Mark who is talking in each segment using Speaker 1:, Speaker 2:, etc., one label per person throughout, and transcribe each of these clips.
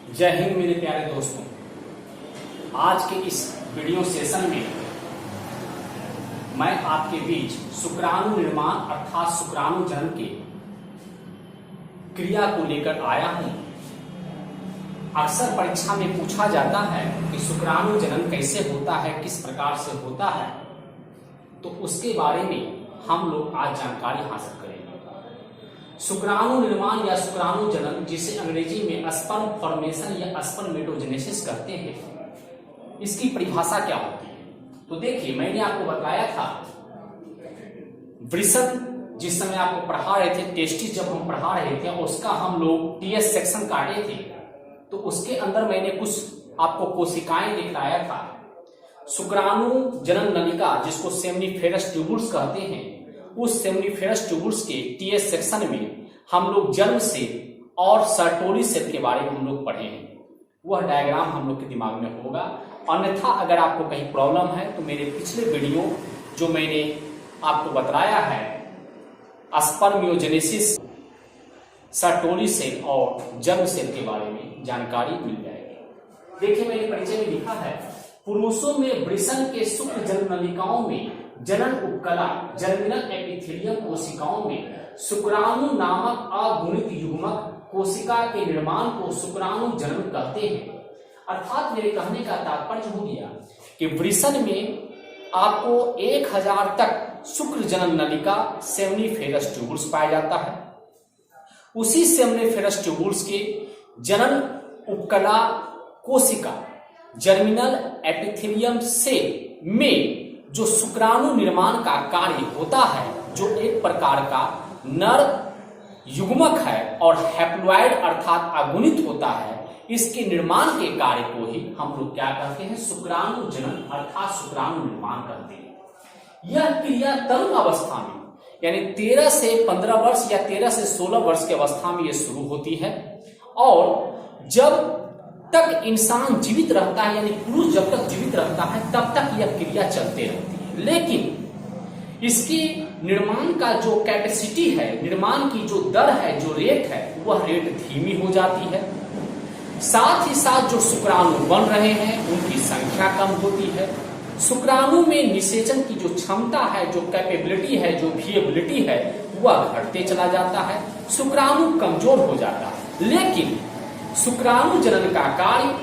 Speaker 1: जय हिंद मेरे प्यारे दोस्तों। आज के इस वीडियो सेशन में मैं आपके बीच शुक्राणु निर्माण अर्थात शुक्राणु जनन के क्रिया को लेकर आया हूं। अक्सर परीक्षा में पूछा जाता है कि शुक्राणु जनन कैसे होता है, किस प्रकार से होता है, तो उसके बारे में हम लोग आज जानकारी हासिल करेंगे। शुक्राणु निर्माण या शुक्राणु जनन, जिसे अंग्रेजी में स्पर्म फॉर्मेशन या स्पर्मेटोजेनेसिस कहते हैं, इसकी परिभाषा क्या होती है? तो देखिए, मैंने आपको बताया था वृषण जिस समय आपको पढ़ा रहे थे, टेस्टिस जब हम पढ़ा रहे थे, उसका हम लोग टीएस सेक्शन काटे थे, तो उसके अंदर मैंने कुछ आपको कोशिकाएं दिखलाया था। शुक्राणु जनन नलिका, जिसको सेमनीफेरस ट्यूबुल्स कहते हैं, उस सेमनीफेरस ट्यूबुल्स के टीएस सेक्शन में हम लोग जर्म सेल और सर्टोरी सेल के बारे में हम लोग पढ़े हैं। वह डायग्राम हम लोग के दिमाग में होगा। अन्यथा अगर आपको कहीं प्रॉब्लम है तो मेरे पिछले वीडियो जो मैंने आपको बताया है स्पर्मियोजेनेसिस, सर्टोरी सेल और जर्म सेल के बारे में जानकारी मिल जाएगी। देखिए, मैंने परिचय में लिखा है, पुरुषों में वृषण के शुक्र जनन नलिकाओं में जनन उपकला जर्मिनल एपिथेलियम कोशिकाओं में शुक्राणु नामक अगुणित युग्मक कोशिका के निर्माण को शुक्राणु जनन कहते हैं। अर्थात मेरे कहने का तात्पर्य हो गया कि वृषण में आपको 1000 तक शुक्र जनन नलिका सेमनीफेरस ट्यूबुल्स पाया जाता है। उसी सेमनीफेरस ट्यूबुल्स के जनन उपकला कोशिका जर्मिनल एपिथेलियम सेल में जो शुक्राणु निर्माण का कार्य होता है, जो एक प्रकार का नर युग्मक है और हैप्लॉइड अर्थात अगुणित होता है, इसके निर्माण के कार्य को ही हम लोग क्या कहते हैं? शुक्राणु जनन अर्थात शुक्राणु निर्माण कहते हैं। यह क्रिया तरुण अवस्था में, यानी 13 से 15 वर्ष या 13 से 16 वर्ष की अवस्था में यह शुरू होती है, और जब तक इंसान जीवित रहता है, यानी पुरुष जब तक जीवित रहता है तब तक यह क्रिया चलते रहती है। लेकिन इसकी निर्माण का जो कैपेसिटी है, निर्माण की जो दर है, जो रेट है, वह रेट धीमी हो जाती है। साथ ही साथ जो शुक्राणु बन रहे हैं उनकी संख्या कम होती है। शुक्राणु में निषेचन की जो क्षमता है, जो कैपेबिलिटी है, जो विएबिलिटी है, वह घटते चला जाता है। शुक्राणु कमजोर हो जाता है। लेकिन शुक्राणु जनन का कार्य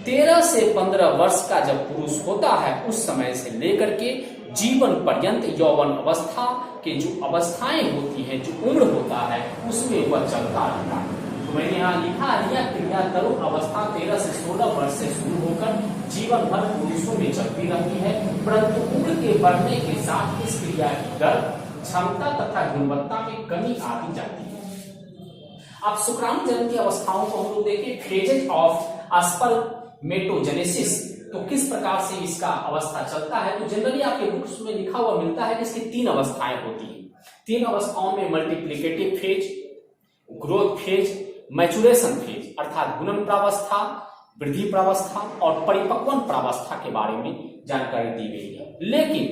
Speaker 1: 13 से 15 वर्ष का जब पुरुष होता है, उस समय से लेकर के जीवन पर्यंत यौवन अवस्था के जो अवस्थाएं होती हैं, जो उम्र होता है, उसमें वह चलता रहता है। तो मैंने यहाँ लिखा, यह क्रिया तरुण अवस्था 13 से 16 वर्ष से शुरू होकर जीवन भर पुरुषों में चलती रहती है, परंतु उम्र के बढ़ने के साथ इस क्रिया की दर, क्षमता तथा गुणवत्ता में कमी आती जाती है। अब शुक्राणु जनन की अवस्थाओं को हम लोग देखें, फेजेज ऑफ स्पर्मेटोजेनेसिस, तो किस प्रकार से इसका अवस्था चलता है। तो जनरली आपके बुक्स में लिखा हुआ मिलता है कि इसकी 3 अवस्थाएं होती हैं। 3 अवस्थाओं में multiplicative phase, growth phase, maturation phase अर्थात गुणन प्रावस्था, वृद्धि प्रावस्था और परिपक्वन प्रावस्था के बारे में जानकारी दी गई है। लेकिन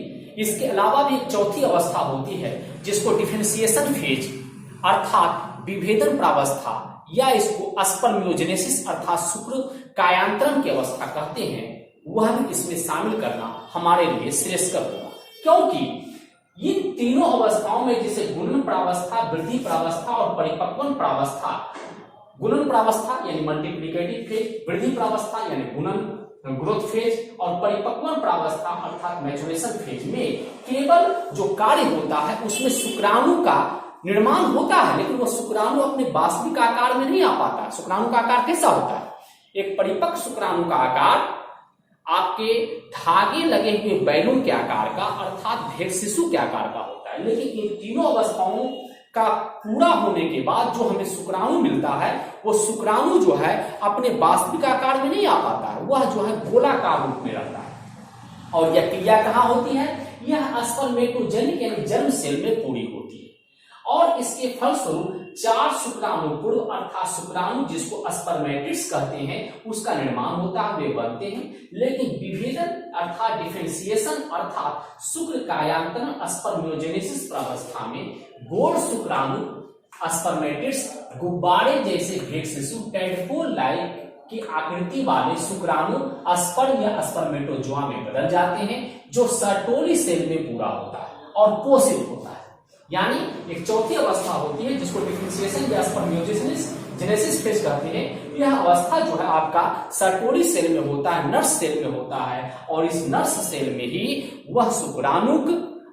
Speaker 1: इसके अलावा भी एक चौथी अवस्था होती है, जिसको डिफरेंशिएशन फेज अर्थात विभेदन प्रावस्था, या इसको स्पर्मियोजेनेसिस अर्थात शुक्र कायांतरण की अवस्था कहते हैं। वह भी इसमें शामिल करना हमारे लिए श्रेयस्कर होगा, क्योंकि इन तीनों अवस्थाओं में, जिसे गुणन प्रावस्था, वृद्धि प्रावस्था और परिपक्वन प्रावस्था, गुणन प्रावस्था यानी मल्टीप्लिकेटिव फेज, वृद्धि प्रावस्था यानी गुणन ग्रोथ फेज और परिपक्वन प्रावस्था अर्थात मैचुरेशन फेज में केवल जो कार्य होता है उसमें शुक्राणु का निर्माण होता है, लेकिन वो शुक्राणु अपने वास्तविक आकार में नहीं आ पाता। शुक्राणु का आकार कैसा होता है? एक परिपक्व शुक्राणु का आकार आपके धागे लगे हुए बैलून के आकार का अर्थात भेड़ शिशु के आकार का होता है। लेकिन इन तीनों अवस्थाओं का पूरा होने के बाद जो हमें शुक्राणु मिलता है, वो शुक्राणु जो है अपने वास्तविक आकार में नहीं आ पाता है, वह जो है गोलाकार रूप में रहता है। और यह क्रिया कहाँ होती है? यह स्पर्मेटोजेनिक यानी जर्म सेल में पूरी होती है, और इसके फलस्वरूप 4 शुक्राणु पूर्व अर्थात शुक्राणु, जिसको स्पर्मेटिड्स कहते हैं, उसका निर्माण होता है, वे बनते हैं। लेकिन विभेदन अर्थात डिफरेंशिएशन अर्थात शुक्र कायांतरण स्पर्मियोजेनेसिस प्रावस्था में गोल शुक्राणु स्पर्मेटिड्स गुब्बारे जैसे भेड़ शिशु टेडपोल लाइक की आकृति वाले शुक्राणु स्पर्म या स्पर्मेटोजोआ में बदल जाते हैं, जो सर्टोली सेल में पूरा होता है और पोषित होता है। यानी एक चौथी अवस्था होती है जिसको डिफरेंशिएशन या स्पर्मियोजेनेसिस फेज कहते हैं। यह अवस्था जो है आपका सर्टोली सेल में होता है, नर्स सेल में होता है, और इस नर्स सेल में ही वह शुक्राणुक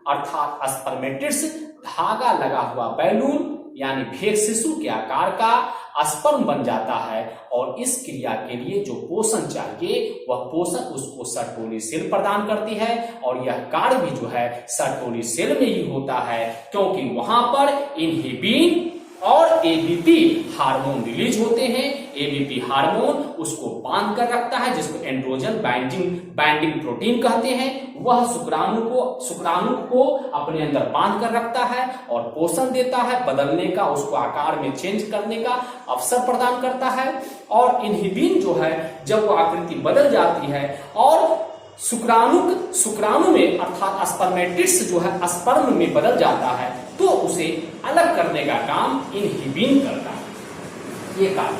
Speaker 1: अर्थात स्पर्मेटिड्स धागा लगा हुआ बैलून यानी भेद शिशु के आकार का स्पर्म बन जाता है, और इस क्रिया के लिए जो पोषण चाहिए वह पोषण उसको सर्टोली सेल प्रदान करती है, और यह कार्य भी जो है सर्टोली सेल में ही होता है, क्योंकि वहां पर इनहिबिन और एबीपी हार्मोन रिलीज होते हैं। एबीपी हार्मोन उसको बांध कर रखता है, जिसको एंड्रोजन बाइंडिंग प्रोटीन कहते हैं। वह शुक्राणु को अपने अंदर बांध कर रखता है और पोषण देता है, बदलने का, उसको आकार में चेंज करने का अवसर प्रदान करता है। और इनहिबिन जो है जब वो आकृति बदल जाती है और शुक्राणु में अर्थात स्पर्मेटिड्स जो है स्पर्म में बदल जाता है, तो उसे अलग करने का काम इनहिबिन करता है। ये काम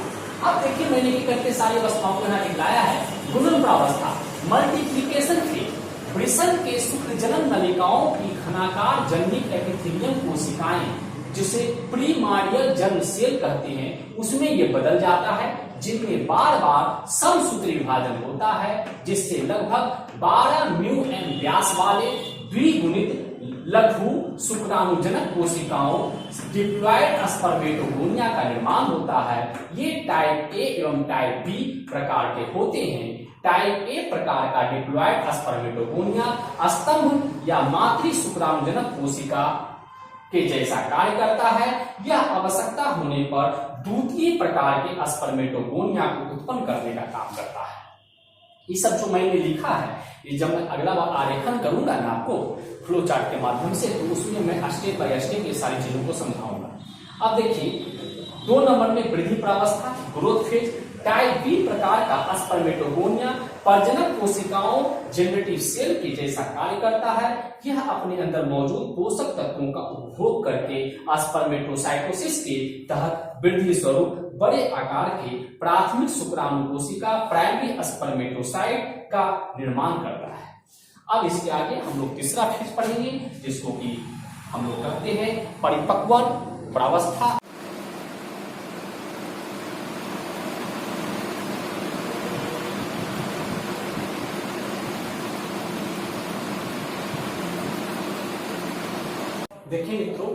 Speaker 1: अब देखिए मैंने ये करके सारी अवस्थाओं को यहाँ दिखाया है। गुणन प्रावस्था, मल्टीप्लिकेशन फेज, वृषण के शुक्र जनन नलिकाओं की घनाकार जन्निक एपिथेलियम कोशिकाएं जिसे प्रीमार्डियल जर्म सेल कहते हैं, उसमें ये बदल जाता है, जिनमें बार बार समसूत्री विभाजन होता है, जिससे लगभग 12 μm व्यास वाले द्विगुणित लघु शुक्राणुजनक कोशिकाओं डिप्लॉयड स्पर्मेटोगोनिया का निर्माण होता है। ये टाइप ए एवं टाइप बी प्रकार के होते हैं। टाइप ए प्रकार का डिप्लॉयड स्पर्मेटोगोनिया स्तंभ या मातृ शुक्राणुजनक कोशिका के जैसा कार्य करता है। यह आवश्यकता होने पर द्वितीय प्रकार के स्पर्मेटोगोनिया को उत्पन्न करने का काम करता है। ये सब जो मैंने लिखा है, ये जब मैं अगला बार आरेखन करूंगा ना आपको फ्लो चार्ट के माध्यम से, तो उसमें मैं स्टेप बाय स्टेप ये सारी चीजों को समझाऊंगा। अब देखिए 2 नंबर में वृद्धि प्रावस्था, ग्रोथ फेज। टाइप बी प्रकार का स्पर्मेटोगोनिया प्रजनक कोशिकाओं जेनरेटिव सेल के जैसा कार्य करता है। यह अपने अंदर मौजूद पोषक तत्वों का उपभोग करके स्पर्मेटोसाइटोसिस के तहत वृद्धि स्वरूप बड़े आकार के प्राथमिक शुक्राणु कोशिका प्राइमरी स्पर्मेटोसाइट का निर्माण करता है। अब इसके आगे हम लोग तीसरा फेज पढ़ेंगे, जिसको कि हम लोग कहते हैं परिपक्वन प्रावस्था। देखिए मित्रों,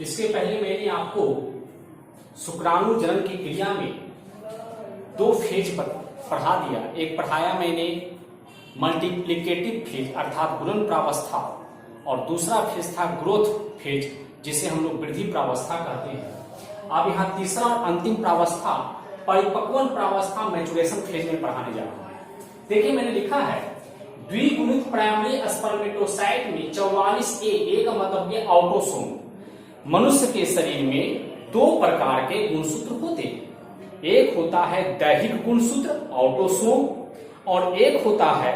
Speaker 1: इसके पहले मैंने आपको शुक्राणु जनन की क्रिया में 2 फेज पढ़ा दिया। एक पढ़ाया मैंने मल्टीप्लिकेटिव फेज अर्थात गुणन प्रावस्था, और दूसरा फेज था ग्रोथ फेज, जिसे हम लोग वृद्धि प्रावस्था कहते हैं। अब यहाँ तीसरा और अंतिम प्रावस्था परिपक्वन प्रावस्था मैचुरेशन फेज में पढ़ाने जा रहा हूं। देखिए मैंने लिखा है द्विगुणित प्राइमरी स्पर्मेटोसाइट में 44A का मतलब ये ऑटोसोम। मनुष्य के शरीर में 2 प्रकार के गुणसूत्र होते हैं। एक होता है दैहिक गुणसूत्र ऑटोसोम, और एक होता है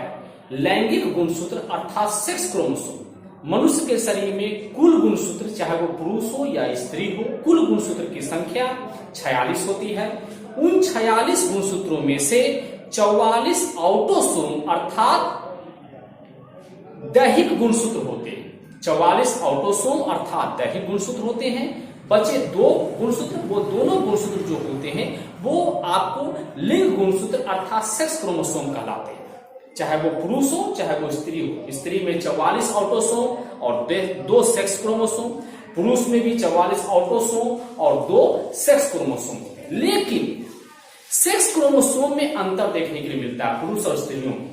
Speaker 1: लैंगिक गुणसूत्र अर्थात सेक्स क्रोमोसोम। मनुष्य के शरीर में कुल गुणसूत्र, चाहे वो पुरुष हो या स्त्री हो, कुल गुणसूत्र की संख्या 46 होती है। उन 46 गुणसूत्रों में से 44 ऑटोसोम अर्थात दैहिक गुणसूत्र होते हैं। 44 ऑटोसोम अर्थात दैहिक गुणसूत्र होते हैं। बचे 2 गुणसूत्र, वो दोनों गुणसूत्र जो होते हैं वो आपको लिंग गुणसूत्र अर्थात सेक्स क्रोमोसोम कहलाते हैं। चाहे वो पुरुष हो चाहे वो स्त्री हो। स्त्री में 44 ऑटोसोम और 2 सेक्स क्रोमोसोम, पुरुष में भी 44 ऑटोसोम और 2 सेक्स क्रोमोसोम होते हैं। लेकिन सेक्स क्रोमोसोम में अंतर देखने के लिए मिलता है पुरुष और स्त्रियों में।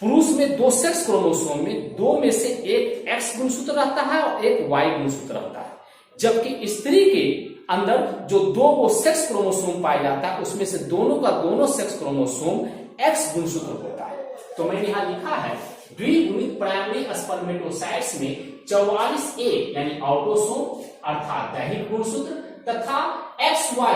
Speaker 1: पुरुष में 2 सेक्स क्रोमोसोम में 2 में से एक एक्स गुणसूत्र रहता है और एक वाई गुणसूत्र रहता है, जबकि स्त्री के अंदर जो 2 वो सेक्स क्रोमोसोम पाया जाता है उसमें से दोनों का दोनों सेक्स क्रोमोसोम एक्स गुणसूत्र होता है। तो मैंने यहां लिखा है द्विगुणित प्राइमरी स्पर्मेटोसाइट्स में 44A यानी ऑटोसोम अर्थात दैहिक गुणसूत्र तथा XY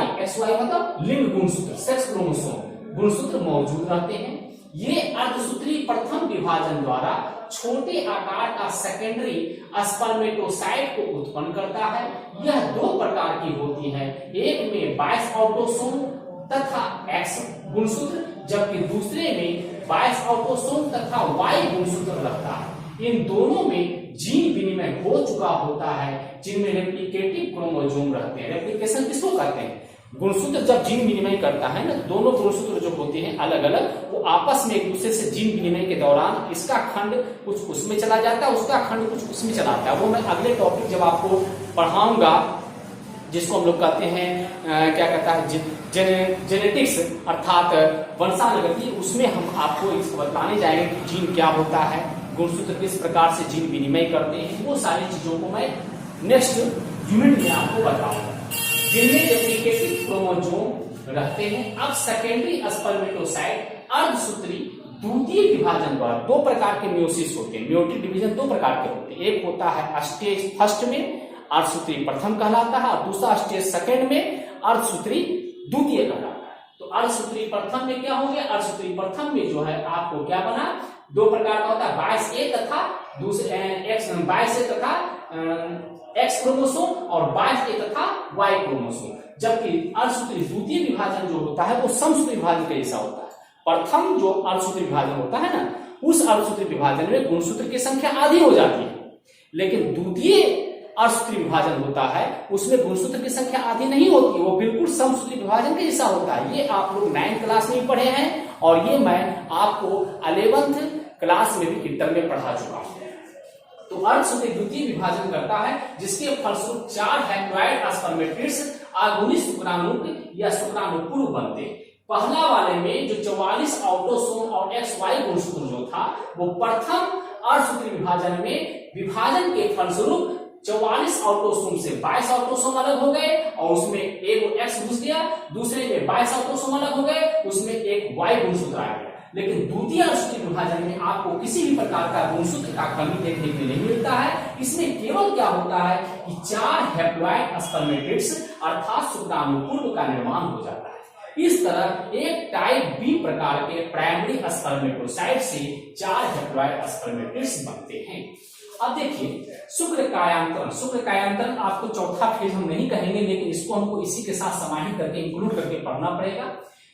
Speaker 1: मतलब लिंग गुणसूत्र सेक्स क्रोमोसोम गुणसूत्र मौजूद रहते हैं। ये अर्धसूत्री प्रथम विभाजन द्वारा छोटे आकार का सेकेंडरी स्पर्मेटोसाइट को उत्पन्न करता है। यह 2 प्रकार की होती है। एक में 22 ऑटोसोम तथा X गुणसूत्र, जबकि दूसरे में 22 ऑटोसोम तथा Y गुणसूत्र लगता है। इन दोनों में जीन विनिमय हो चुका होता है, जिनमें रेप्लिकेटिव क्रोमोसोम रहते हैं। रेप्लिकेशन किसको कहते हैं? गुणसूत्र जब जीन विनिमय करता है ना, दोनों गुणसूत्र जो होते हैं अलग अलग, वो आपस में एक दूसरे से जीन विनिमय के दौरान इसका खंड कुछ उसमें चला जाता है, उसका खंड कुछ उसमें चला जाता है। वो मैं अगले टॉपिक जब आपको पढ़ाऊंगा, जिसको हम लोग कहते हैं क्या कहता है जेनेटिक्स अर्थात वंशानुगति, उसमें हम आपको इसको बताने जाएंगे कि जीन क्या होता है, गुणसूत्र किस प्रकार से जीन विनिमय करते हैं। वो सारी चीजों को मैं नेक्स्ट यूनिट में आपको बताऊंगा, जिनमें रेप्लिकेटिव क्रोमोसोम रहते हैं। अब सेकेंडरी स्पर्मेटोसाइट अर्धसूत्री द्वितीय विभाजन द्वारा, दो प्रकार के म्यूसिस होते हैं, म्योटिक डिवीजन दो प्रकार के होते हैं। एक होता है स्टेज फर्स्ट में अर्धसूत्री प्रथम कहलाता है, और दूसरा स्टेज सेकेंड में अर्धसूत्री द्वितीय कहलाता है। तो अर्धसूत्री प्रथम में क्या हो गया? अर्धसूत्री प्रथम में जो है आपको क्या बना, दो प्रकार का होता है, 22A तथा दूसरे 22A तथा X क्रोमोसोम और 22A तथा Y क्रोमोसोम। जबकि अर्धसूत्री द्वितीय विभाजन जो होता है वो समसूत्री विभाजन के जैसा होता है। प्रथम जो अर्धसूत्री विभाजन होता है ना, उस अर्धसूत्री विभाजन में गुणसूत्र की संख्या आधी हो जाती है, लेकिन द्वितीय अर्धसूत्री विभाजन होता है उसमें गुणसूत्र की संख्या आधी नहीं होती, वो बिल्कुल समसूत्री विभाजन के जैसा होता है। ये आप लोग 9th क्लास में भी पढ़े हैं, और ये मैं आपको 11th क्लास में भी इंटर में पढ़ा चुका हूं। तो अर्धसूत्री द्वितीय विभाजन करता है, जिसके फलस्वरूप 4 हैप्लॉइड स्पर्मेटिड्स आगुनी शुक्राणु या शुक्राणुपूर्व बनते हैं। पहला वाले में जो 44 ऑटोसोम और XY गुणसूत्र जो था, वो प्रथम अर्धसूत्री विभाजन में विभाजन के फलस्वरूप 44 ऑटोसोम से 22 ऑटोसोम अलग हो गए, और उसमें एक X घुस गया, दूसरे में 22 ऑटोसोम अलग हो गए, उसमें एक Y गुणसूत्र आ गया। लेकिन द्वितीय अर्धसूत्री विभाजन में आपको किसी भी प्रकार का गुणसूत्र का कमी देखने को नहीं मिलता है। इसमें केवल क्या होता है कि 4 हैप्लॉइड स्पर्मेटिड्स अर्थात शुक्राणुपूर्व का निर्माण हो जाता है। इस तरह एक टाइप बी प्रकार के प्राइमरी स्पर्मेटोसाइट से 4 हैप्लॉइड स्पर्मेटिड्स बनते हैं। अब देखिए शुक्र कायांतरण। शुक्र कायांतरण आपको चौथा फेज हम नहीं कहेंगे, लेकिन इसको हमको इसी के साथ समाहित करके इंक्लूड करके पढ़ना पड़ेगा।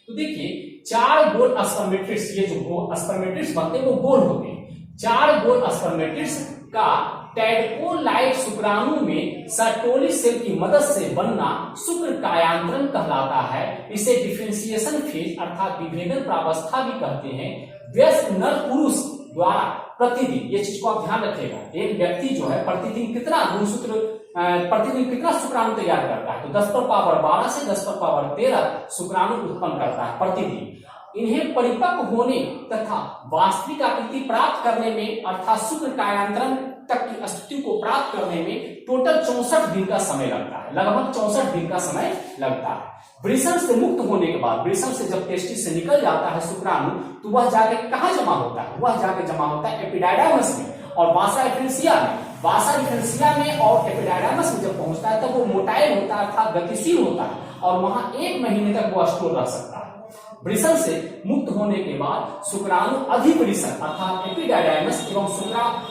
Speaker 1: तो देखिए 4 गोल स्पर्मेटिड्स, ये जो स्पर्मेटिड्स बनते हैं वो गोल होते हैं। 4 गोल स्पर्मेटिड्स का टैडपोलाइट शुक्राणु में सर्टोली सेल की मदद से बनना शुक्र कायांतरण कहलाता है। इसे डिफरेंशिएशन फेज अर्थात विभेदन प्रावस्था भी कहते हैं। वयस्क नर पुरुष द्वारा प्रतिदिन, ये चीज को आप ध्यान रखिएगा, एक व्यक्ति जो है प्रतिदिन कितना गुणसूत्र प्रतिदिन कितना शुक्राणु तैयार करता है, तो 10 पर पावर 12 से 10 पर पावर 13 शुक्राणु उत्पन्न करता है प्रतिदिन। इन्हें परिपक्व होने तथा वास्तविक आकृति प्राप्त करने में अर्थात शुक्र कायांतरण तक की स्थिति को प्राप्त करने में टोटल 64 दिन का समय लगता है, लगभग 64 दिन का समय लगता है। वृषण से मुक्त होने के बाद, वृषण से जब टेस्टिस से निकल जाता है शुक्राणु, तो वह जाके कहाँ जमा होता है? वह जाके जमा होता है एपिडाइडाइमस में और वासा डिफरेंशिया में। वासा डिफरेंशिया में और एपिडाइडाइमस में जब पहुंचता है तब वो मोटाइल होता है अर्थात गतिशील होता है, और वहां 1 महीने तक वो स्टोर रह सकता है। वृषण से मुक्त होने के बाद शुक्राणु अधिवृषण अर्थात एपिडाइडाइमस एवं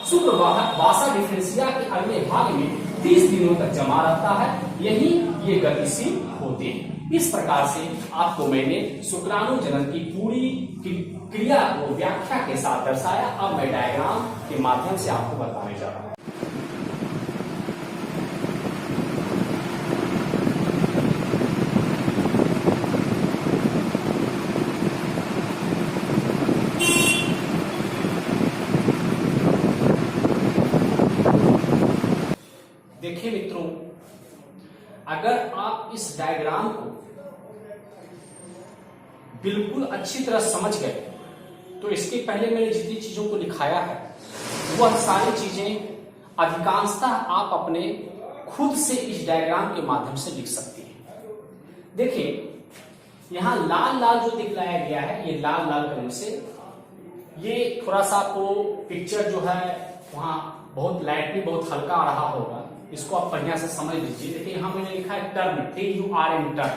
Speaker 1: शुक्रवाहक वासा डिफरेंशिया के अगले भाग में 30 दिनों तक जमा रहता है, यही ये गतिशील होते हैं। इस प्रकार से आपको मैंने शुक्राणु जनन की पूरी क्रिया को व्याख्या के साथ दर्शाया। अब मैं डायग्राम के माध्यम से आपको बताने जा रहा हूं। देखिए मित्रों, अगर आप इस डायग्राम को बिल्कुल अच्छी तरह समझ गए, तो इसके पहले मैंने जितनी चीजों को लिखाया है वह सारी चीजें अधिकांशतः आप अपने खुद से इस डायग्राम के माध्यम से लिख सकते हैं। देखिए यहां लाल लाल जो दिखलाया गया है, ये लाल लाल रंग से, ये थोड़ा सा आपको पिक्चर जो है वहां बहुत लाइटली बहुत हल्का आ रहा होगा, इसको आप बढ़िया से समझ लीजिए। देखिए यहां मैंने लिखा है turn, TURN turn,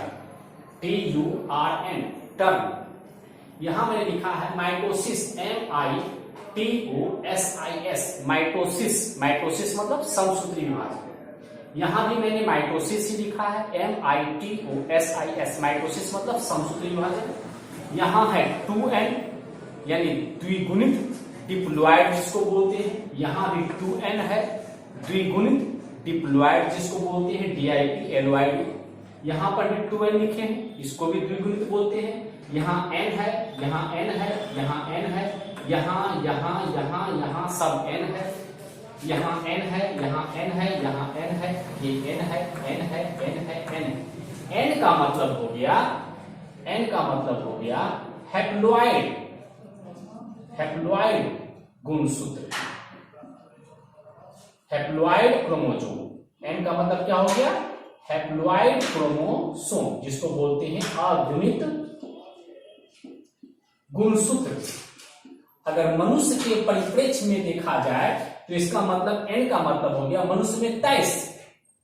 Speaker 1: TURN turn. यहां मैंने लिखा है माइटोसिस, MITOSIS, माइटोसिस। माइटोसिस मतलब समसूत्री विभाजन। यहां भी मैंने माइटोसिस ही लिखा है, MITOSIS, माइटोसिस मतलब समसूत्री विभाजन। यहां है 2N यानी द्विगुणित डिप्लॉयड जिसको बोलते हैं, यहां भी 2N है, द्विगुणित डिप्लॉयड जिसको बोलते हैं, DIPLOID। यहां पर भी 2N लिखे हैं, इसको भी द्विगुणित बोलते हैं। यहाँ N है, यहाँ N है, यहाँ N है, यहाँ सब N है, यहाँ N है, यहाँ N है, यहाँ N है, ये N है, N है, N है, N है। N का मतलब हो गया, N का मतलब हो गया हैप्लॉइड, हैप्लॉइड गुणसूत्र, हैप्लॉइड क्रोमोसोम। N का मतलब क्या हो गया? हैप्लॉइड क्रोमोसोम, जिसको बोलते हैं अगुणित गुणसूत्र। अगर मनुष्य के परिप्रेक्ष्य में देखा जाए तो इसका मतलब N का मतलब हो गया मनुष्य में 23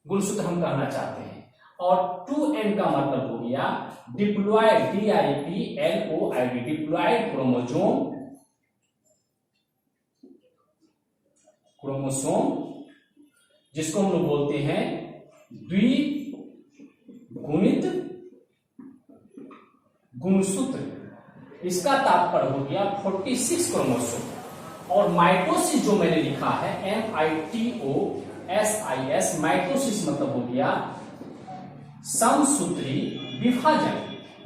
Speaker 1: गुणसूत्र हम कहना चाहते हैं, और 2N का मतलब हो गया diploid, DIPLOID, diploid chromosome, chromosome जिसको हम लोग बोलते हैं द्विगुणित गुणसूत्र। इसका तात्पर्य हो गया 46 क्रोमोसोम। और माइटोसिस जो मैंने लिखा है MITOSIS, माइटोसिस मतलब हो गया समसूत्री विभाजन,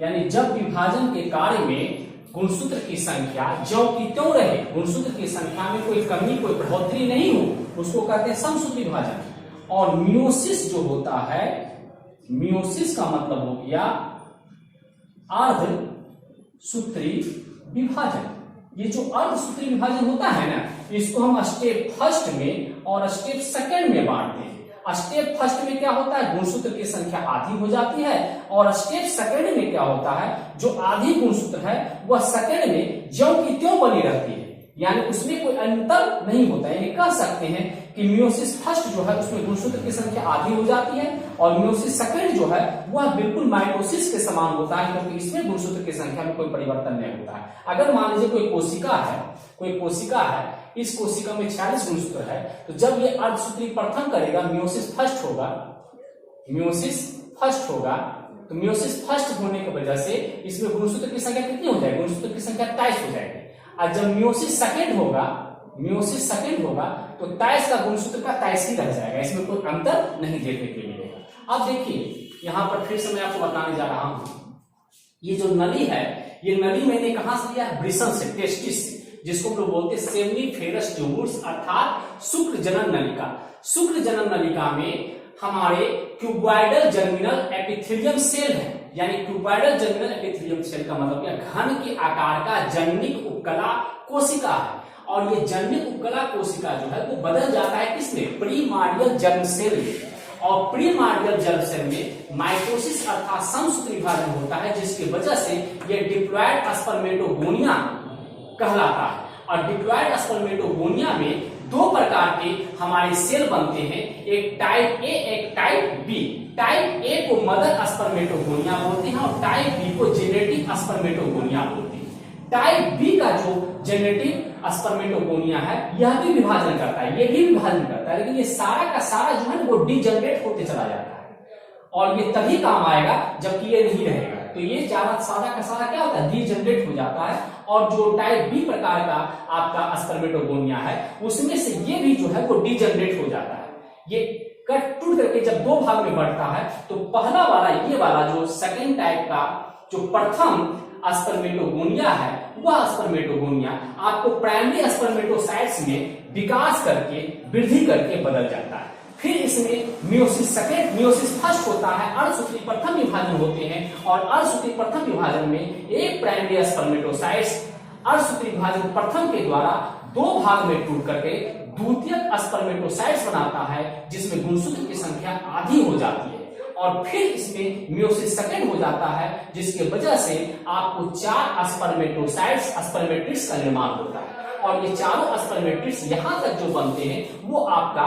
Speaker 1: यानी जब विभाजन के कार्य में गुणसूत्र की संख्या ज्यों की त्यों रहे, गुणसूत्र की संख्या में कोई कमी, कोई बढ़ोतरी नहीं हो, उसको कहते हैं समसूत्री विभाजन। और मियोसिस जो होता है, मियोसिस का मतलब हो गया अर्धसूत्री विभाजन। ये जो अर्धसूत्री विभाजन होता है ना, इसको हम स्टेप फर्स्ट में और स्टेप सेकंड में बांटते हैं। स्टेप फर्स्ट में क्या होता है, गुणसूत्र की संख्या आधी हो जाती है, और स्टेप सेकंड में क्या होता है, जो आधी गुणसूत्र है वह सेकंड में ज्यों की त्यों बनी रहती है, यानी उसमें कोई अंतर नहीं होता है। यानी कह सकते हैं कि मियोसिस फर्स्ट जो है उसमें गुणसूत्र की संख्या आधी हो जाती है, और मियोसिस सेकंड जो है वह बिल्कुल माइटोसिस के समान होता है, क्योंकि इसमें गुणसूत्र की संख्या में कोई परिवर्तन नहीं होता है। अगर मान लीजिए कोई कोशिका है, कोई कोशिका है, इस कोशिका में 46 गुणसूत्र है, तो जब ये अर्धसूत्री प्रथम करेगा, मियोसिस फर्स्ट होगा, मियोसिस फर्स्ट होगा, तो मियोसिस फर्स्ट होने की वजह से इसमें गुणसूत्र की संख्या कितनी हो जाएगी, गुणसूत्र की संख्या 23 हो जाएगी। और जब मियोसिस सेकंड होगा, मियोसिस सेकंड होगा, तो 23 का गुणसूत्र का 23 ही रह जाएगा, इसमें कोई अंतर नहीं देखने के मिलेगा। अब देखिए यहां पर फिर से मैं आपको बताने जा रहा हूं, ये जो नली है, ये नली मैंने कहां से लिया है, वृषण से, टेस्टिस से, जिसको हम लोग बोलते हैं सेमिनिफेरस ट्यूब्स, अर्थात शुक्र जनन नलिका। शुक्र जनन नलिका में हमारे क्यूबॉइडल जर्मिनल एपिथेलियम सेल है, यानी क्यूबॉइडल जर्मिनल एपिथेलियम सेल का मतलब क्या, घन के आकार का जननिक उपकला कोशिका है। और ये जननिक उपकला कोशिका जो है वो बदल जाता है किसमें, प्रीमार्डियल जर्म सेल में। और प्रीमार्डियल जर्म सेल में माइटोसिस अर्थात समसूत्री विभाजन होता है, जिसकी वजह से ये डिप्लॉयड स्पर्मेटोगोनिया कहलाता है। और डिप्लॉयड स्पर्मेटोगोनिया में दो प्रकार के हमारे सेल बनते हैं, एक टाइप ए, एक टाइप बी। टाइप ए को मदर स्पर्मेटोगोनिया बोलते हैं, और टाइप बी को जेनेटिक स्पर्मेटोगोनिया बोलते हैं। टाइप बी का जो जेनेटिक स्पर्मेटोगोनिया है, यह भी विभाजन करता है, ये भी विभाजन करता है, लेकिन ये सारा का सारा जो है वो डिजेनरेट होते चला जाता है, और ये तभी काम आएगा जबकि ये नहीं रहेगा। तो ये ज्यादा सारा का सारा क्या होता है, डिजेनरेट हो जाता है। और जो टाइप बी प्रकार का आपका स्पर्मेटोगोनिया है, उसमें से ये भी जो है वो डिजेनरेट हो जाता है। ये कट टूट करके जब दो भाग में बढ़ता है, तो पहला वाला, ये वाला जो सेकेंड टाइप का जो प्रथम स्पर्मेटोगोनिया है, वह स्पर्मेटोगोनिया आपको प्राइमरी स्पर्मेटोसाइट्स में विकास करके, वृद्धि करके बदल जाता है। फिर इसमें मियोसिस सेकंड, मियोसिस फर्स्ट होता है, अर्धसूत्री प्रथम विभाजन होते हैं, और अर्धसूत्री प्रथम विभाजन में एक प्राइमरी स्पर्मेटोसाइट्स अर्धसूत्री विभाजन प्रथम के द्वारा दो भाग में टूट करके द्वितीयक स्पर्मेटोसाइट्स बनाता है, जिसमें गुणसूत्र की संख्या आधी हो जाती है। और फिर इसमें मियोसिस सेकंड हो जाता है, जिसकी वजह से आपको 4 स्पर्मेटोसाइट्स, स्पर्मेटिड्स का निर्माण होता है। और ये चारों स्पर्मेटिड्स यहां तक जो बनते हैं वो आपका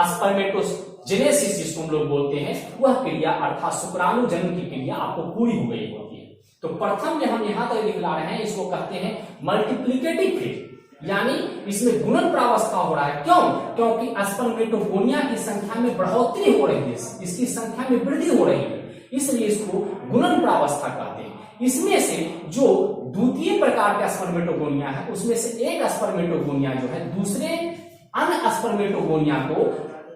Speaker 1: स्पर्मेटोजेनेसिस जिसको हम लोग बोलते हैं, वह क्रिया अर्थात शुक्राणु जन्म की क्रिया आपको पूरी हो गई होती है। तो प्रथम में हम यहां तक दिखला रहे हैं, इसको कहते हैं मल्टीप्लिकेटिव फेज, यानी इसमें गुणन प्रावस्था हो रहा है। क्यों? क्योंकि स्पर्मेटोगोनिया की संख्या में बढ़ोतरी हो रही है, इसकी संख्या में वृद्धि हो रही है, इसलिए इसको गुणन प्रावस्था कहते हैं। इसमें से जो द्वितीय प्रकार का स्पर्मेटोगोनिया है, उसमें से एक स्पर्मेटोगोनिया जो है दूसरे अन्य स्पर्मेटोगोनिया को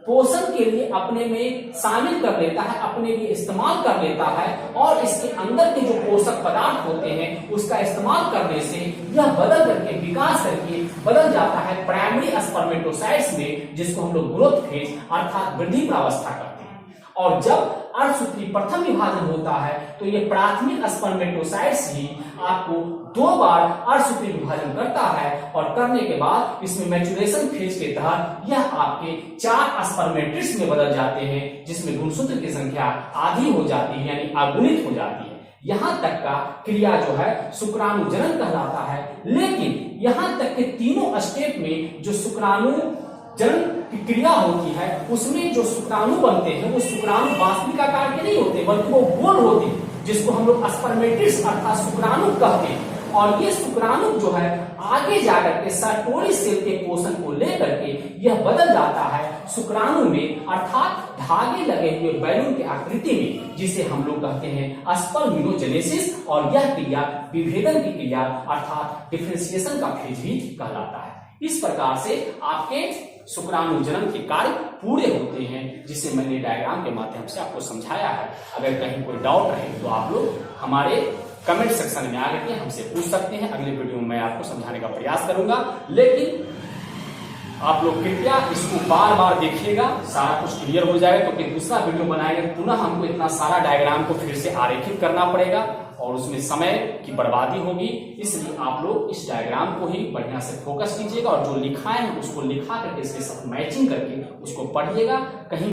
Speaker 1: पोषण के लिए अपने में शामिल कर लेता है, अपने लिए इस्तेमाल कर लेता है, और इसके अंदर के जो पोषक पदार्थ होते हैं उसका इस्तेमाल करने से यह बदल करके विकास करके बदल जाता है प्राइमरी स्पर्मेटोसाइट्स में, जिसको हम लोग ग्रोथ फेज अर्थात वृद्धि प्रावस्था कहते हैं। और जब अर्धसूत्री प्रथम विभाजन होता है तो ये प्राथमिक स्पर्मेटोसाइट्स ही आपको 2 बार अर्धसूत्री विभाजन करता है, और करने के बाद इसमें मैच्योरेशन फेज के तहत यह आपके 4 स्पर्मेटिड्स में बदल जाते हैं, जिसमें गुणसूत्र की संख्या आधी हो जाती है, यानी अगुणित हो जाती है। यहां तक का क्रिया जो है शुक्राणु जनन कहलाता है। लेकिन यहां तक के तीनों स्टेप में जो शुक्राणु जनन की क्रिया होती है उसमें जो शुक्राणु बनते हैं वो शुक्राणु वास्तविक आकार के नहीं होते, बल्कि वो गोल होते हैं, जिसको हम लोग स्पर्मेटिड्स अर्थात शुक्राणु कहते हैं। और ये शुक्राणु जो है आगे जाकर के सर्टोरी सेल के पोषण को लेकर के यह बदल जाता है शुक्राणु में, अर्थात धागे लगे हुए बैलून की आकृति में, जिसे हम लोग कहते हैं स्पर्मिनोजेनेसिस। और यह क्रिया विभेदन की क्रिया अर्थात डिफरेंशिएशन का फेज भी कहलाता है। इस प्रकार से आपके शुक्राणु जनन के कार्य पूरे होते हैं, जिसे मैंने डायग्राम के माध्यम से आपको समझाया है। अगर कहीं कोई डाउट रहे तो आप लोग हमारे कमेंट सेक्शन में आकर के हमसे पूछ सकते हैं। अगले वीडियो में मैं आपको समझाने का प्रयास करूंगा, लेकिन आप लोग कृपया इसको बार बार देखिएगा, सारा कुछ क्लियर हो जाएगा। क्योंकि दूसरा वीडियो बनाएंगे पुनः हमको इतना सारा डायग्राम को फिर से आरेखित करना पड़ेगा और उसमें समय की बर्बादी होगी। इसलिए आप लोग इस डायग्राम को ही बढ़िया से फोकस कीजिएगा, और जो लिखा है उसको लिखा करके इसके साथ मैचिंग करके उसको पढ़िएगा। कहीं